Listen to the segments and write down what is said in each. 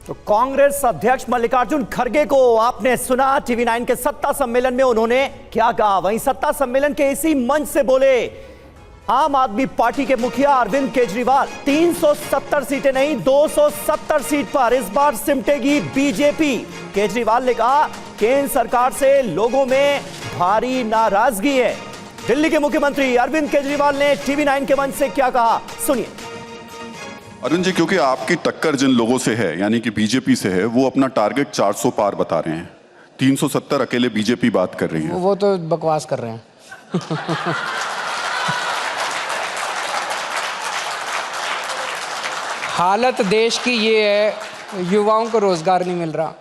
तो कांग्रेस अध्यक्ष मल्लिकार्जुन खड़गे को आपने सुना टीवी 9 के सत्ता सम्मेलन में उन्होंने क्या कहा। वहीं सत्ता सम्मेलन के इसी मंच से बोले आम आदमी पार्टी के मुखिया अरविंद केजरीवाल 370 सीटें नहीं 270 सीट पर इस बार सिमटेगी बीजेपी। केजरीवाल ने कहा केंद्र सरकार से लोगों में भारी नाराजगी है। दिल्ली के मुख्यमंत्री अरविंद केजरीवाल ने टीवी 9 के मंच से क्या कहा, सुनिए। अरुण जी, क्योंकि आपकी टक्कर जिन लोगों से है यानी कि बीजेपी से है, वो अपना टारगेट 400 पार बता रहे हैं। 370 अकेले बीजेपी बात कर रही है। वो तो बकवास कर रहे हैं। हालत देश की ये है, युवाओं को रोजगार नहीं मिल रहा,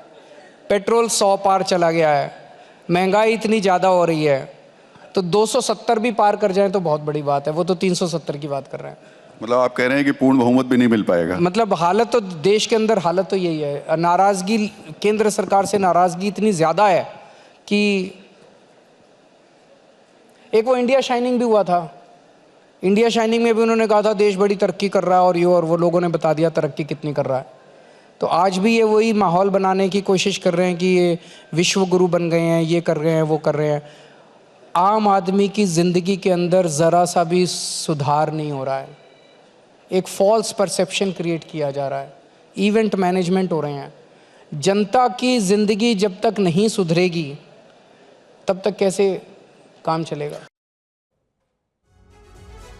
पेट्रोल 100 पार चला गया है, महंगाई इतनी ज़्यादा हो रही है, तो 270 भी पार कर जाए तो बहुत बड़ी बात है। वो तो 370 की बात कर रहे हैं। मतलब आप कह रहे हैं कि पूर्ण बहुमत भी नहीं मिल पाएगा। मतलब हालत तो देश के अंदर हालत तो यही है। नाराजगी केंद्र सरकार से नाराजगी इतनी ज़्यादा है कि एक वो इंडिया शाइनिंग भी हुआ था। इंडिया शाइनिंग में भी उन्होंने कहा था देश बड़ी तरक्की कर रहा है और वो लोगों ने बता दिया तरक्की कितनी कर रहा है। तो आज भी ये वही माहौल बनाने की कोशिश कर रहे हैं कि ये विश्व गुरु बन गए हैं, ये कर रहे हैं, वो कर रहे हैं। आम आदमी की ज़िंदगी के अंदर ज़रा सा भी सुधार नहीं हो रहा है। एक फॉल्स परसेप्शन क्रिएट किया जा रहा है, इवेंट मैनेजमेंट हो रहे हैं। जनता की ज़िंदगी जब तक नहीं सुधरेगी तब तक कैसे काम चलेगा।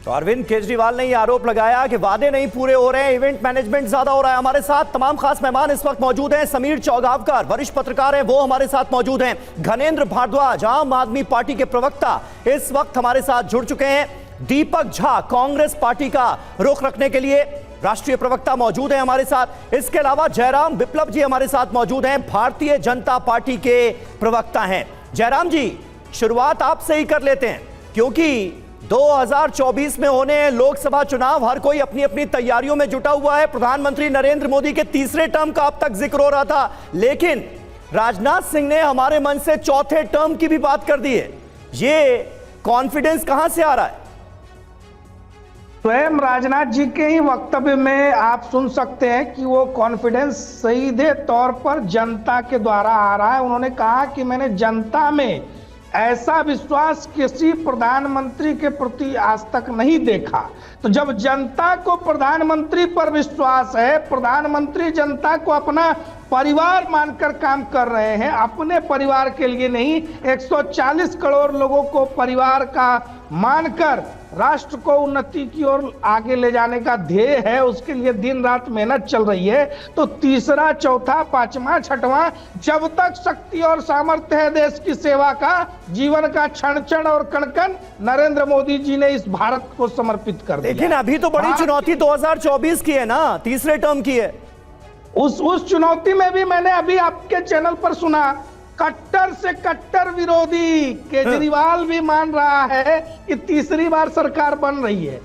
तो अरविंद केजरीवाल ने यह आरोप लगाया कि वादे नहीं पूरे हो रहे हैं, इवेंट मैनेजमेंट ज्यादा हो रहा है। हमारे साथ तमाम खास मेहमान इस वक्त मौजूद हैं। समीर चौगावकर वरिष्ठ पत्रकार हैं, वो हमारे साथ मौजूद हैं। घनेंद्र भारद्वाज आम आदमी पार्टी के प्रवक्ता इस वक्त हमारे साथ जुड़ चुके हैं। दीपक झा कांग्रेस पार्टी का रुख रखने के लिए राष्ट्रीय प्रवक्ता मौजूद हैं हमारे साथ। इसके अलावा जयराम विप्लव जी हमारे साथ मौजूद हैं, भारतीय जनता पार्टी के प्रवक्ता हैं। जयराम जी, शुरुआत आपसे ही कर लेते हैं क्योंकि 2024 में होने लोकसभा चुनाव, हर कोई अपनी अपनी तैयारियों में जुटा हुआ है। प्रधानमंत्री नरेंद्र मोदी के तीसरे टर्म का अब तक जिक्र हो रहा था, लेकिन राजनाथ सिंह ने हमारे मन से चौथे टर्म की भी बात कर दी है। ये कॉन्फिडेंस कहां से आ रहा है? स्वयं राजनाथ जी के ही वक्तव्य में आप सुन सकते हैं कि वो कॉन्फिडेंस सीधे तौर पर जनता के द्वारा आ रहा है। उन्होंने कहा कि मैंने जनता में ऐसा विश्वास किसी प्रधानमंत्री के प्रति आज तक नहीं देखा। तो जब जनता को प्रधानमंत्री पर विश्वास है, प्रधानमंत्री जनता को अपना परिवार मानकर काम कर रहे हैं, अपने परिवार के लिए नहीं 140 करोड़ लोगों को परिवार का मानकर राष्ट्र को उन्नति की ओर आगे ले जाने का ध्येय है, उसके लिए दिन रात मेहनत चल रही है। तो तीसरा, चौथा, पांचवा, छठवां, जब तक शक्ति और सामर्थ्य है देश की सेवा का, जीवन का क्षण क्षण और कण कण नरेंद्र मोदी जी ने इस भारत को समर्पित कर दिया। लेकिन अभी तो बड़ी चुनौती 2024 की है ना, तीसरे टर्म की है। उस चुनौती में भी मैंने अभी आपके चैनल पर सुना, कट्टर से कट्टर विरोधी केजरीवाल भी मान रहा है कि तीसरी बार सरकार बन रही है।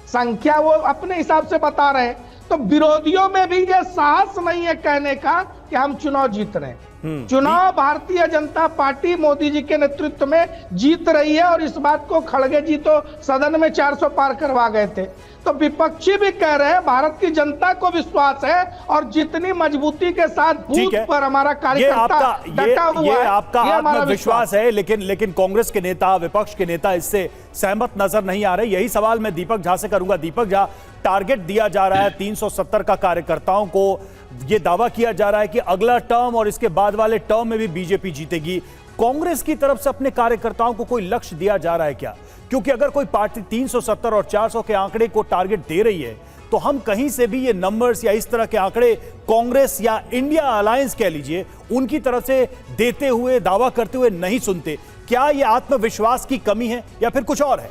संख्या वो अपने हिसाब से बता रहे हैं। तो विरोधियों में भी ये साहस नहीं है कहने का कि हम चुनाव जीत रहे हैं। चुनाव भारतीय जनता पार्टी मोदी जी के नेतृत्व में जीत रही है और इस बात को खड़गे जी तो सदन में 400 पार करवा गए थे। तो विपक्षी भी कह रहे हैं भारत की जनता को विश्वास है और जितनी मजबूती के साथ बूथ पर हमारा कार्यकर्ता डटा हुआ है, आपका आत्मविश्वास है। लेकिन कांग्रेस के नेता, विपक्ष के नेता इससे सहमत नजर नहीं आ रहे। यही सवाल मैं दीपक झा से करूंगा। दीपक झा, टारगेट दिया जा रहा है 370 का, कार्यकर्ताओं को यह दावा किया जा रहा है कि अगला टर्म और इसके बाद वाले टर्म में भी बीजेपी जीतेगी। कांग्रेस की तरफ से अपने कार्यकर्ताओं को कोई लक्ष्य दिया जा रहा है क्या? क्योंकि अगर कोई पार्टी 370 और 400 के आंकड़े को टारगेट दे रही है तो हम कहीं से भी ये नंबर्स या इस तरह के आंकड़े कांग्रेस या इंडिया अलायंस कह लीजिए उनकी तरफ से देते हुए, दावा करते हुए नहीं सुनते। क्या ये आत्मविश्वास की कमी है या फिर कुछ और है?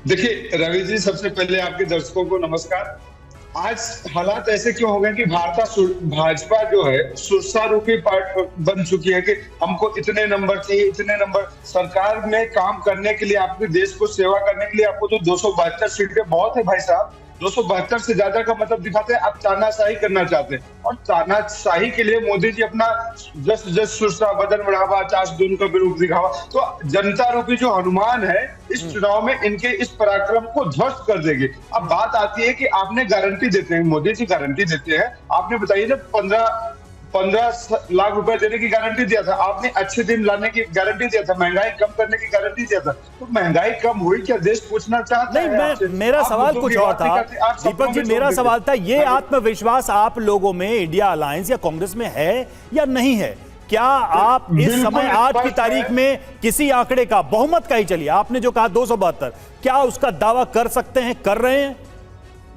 देखिए रवि जी, सबसे पहले आपके दर्शकों को नमस्कार। आज हालात ऐसे क्यों हो गए कि भाजपा जो है सुरसारूपी पार्टी बन चुकी है कि हमको इतने नंबर चाहिए, इतने नंबर। सरकार में काम करने के लिए, आपके देश को सेवा करने के लिए आपको तो 272 सीटें बहुत है भाई साहब। 272 से ज्यादा का मतलब दिखाते हैं। आप तानाशाही करना चाहते हैं, और तानाशाही के लिए मोदी जी अपना जस जस सुरसा बदन बढ़ावा चास दून का रूप दिखावा। तो जनता रूपी जो हनुमान है इस चुनाव में इनके इस पराक्रम को ध्वस्त कर देंगे। अब बात आती है कि आपने गारंटी देते हैं, मोदी जी गारंटी देते हैं, आपने बताइए ना 15 लाख रुपए देने की गारंटी दिया था आपने, अच्छे दिन लाने की गारंटी दिया था, महंगाई कम करने की गारंटी दिया था। तो महंगाई कम हुई क्या देश पूछना चाहता है आपसे? मेरा सवाल कुछ और था दीपक जी, मेरा सवाल था ये आत्मविश्वास आप लोगों में इंडिया अलायंस या कांग्रेस में है या नहीं है? क्या आप इस समय आज की तारीख में किसी आंकड़े का, बहुमत का ही चलिए, आपने जो कहा 272, क्या उसका दावा कर सकते हैं, कर रहे हैं?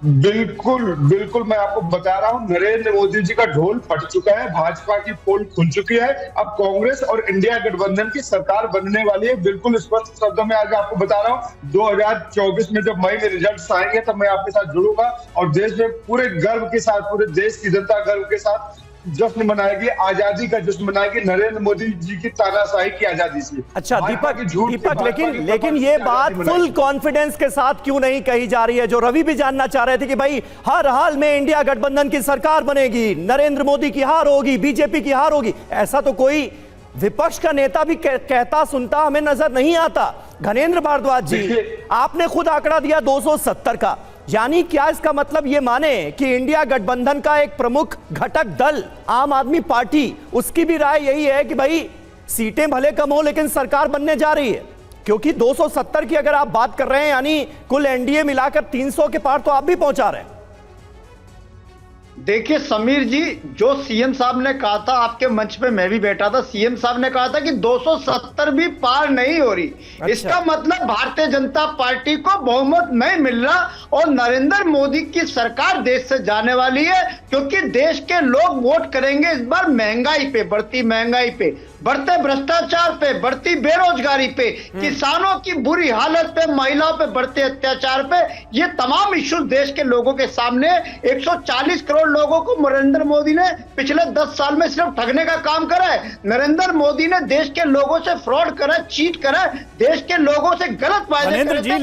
बिल्कुल बिल्कुल, मैं आपको बता रहा हूं, नरेंद्र मोदी जी का ढोल फट चुका है, भाजपा की पोल खुल चुकी है। अब कांग्रेस और इंडिया गठबंधन की सरकार बनने वाली है। बिल्कुल स्पष्ट शब्दों में आज आपको बता रहा हूं, 2024 में जब मई में रिजल्ट आएंगे तब मैं आपके साथ जुड़ूंगा और देश में पूरे गर्व के साथ, पूरे देश की जनता गर्व के साथ जश्न मनाएगी, आजादी का जश्न मनाएगी, नरेंद्र मोदी जी की तानाशाही की आजादी से। अच्छा दीपक, लेकिन ये बात फुल कॉन्फिडेंस के साथ क्यों नहीं कही जा रही है? जो रवि भी जानना चाह रहे थे कि भाई हर हाल में इंडिया गठबंधन की सरकार बनेगी, नरेंद्र मोदी की हार होगी, बीजेपी की हार होगी, ऐसा तो कोई विपक्ष का नेता भी कहता सुनता हमें नजर नहीं आता। घनेंद्र भारद्वाज जी, आपने खुद आंकड़ा दिया 270 का, यानी क्या इसका मतलब ये माने कि इंडिया गठबंधन का एक प्रमुख घटक दल आम आदमी पार्टी, उसकी भी राय यही है कि भाई सीटें भले कम हो लेकिन सरकार बनने जा रही है? क्योंकि 270 की अगर आप बात कर रहे हैं यानी कुल एनडीए मिलाकर 300 के पार तो आप भी पहुंचा रहे हैं। देखिए समीर जी, जो सीएम साहब ने कहा था, आपके मंच पे मैं भी बैठा था, सीएम साहब ने कहा था कि 270 भी पार नहीं हो रही। अच्छा। इसका मतलब भारतीय जनता पार्टी को बहुमत नहीं मिल रहा और नरेंद्र मोदी की सरकार देश से जाने वाली है, क्योंकि देश के लोग वोट करेंगे इस बार महंगाई पे, बढ़ती महंगाई पे, बढ़ते भ्रष्टाचार पे, बढ़ती बेरोजगारी पे, किसानों की बुरी हालत पे, महिलाओं पे बढ़ते अत्याचार पे। ये तमाम इश्यूज देश के लोगों के सामने। 140 करोड़ लोगों को नरेंद्र मोदी ने पिछले 10 साल में सिर्फ ठगने का काम करा है। नरेंद्र मोदी ने देश के लोगों से फ्रॉड करा, चीट करा, देश के लोगों से गलत वायदे करे।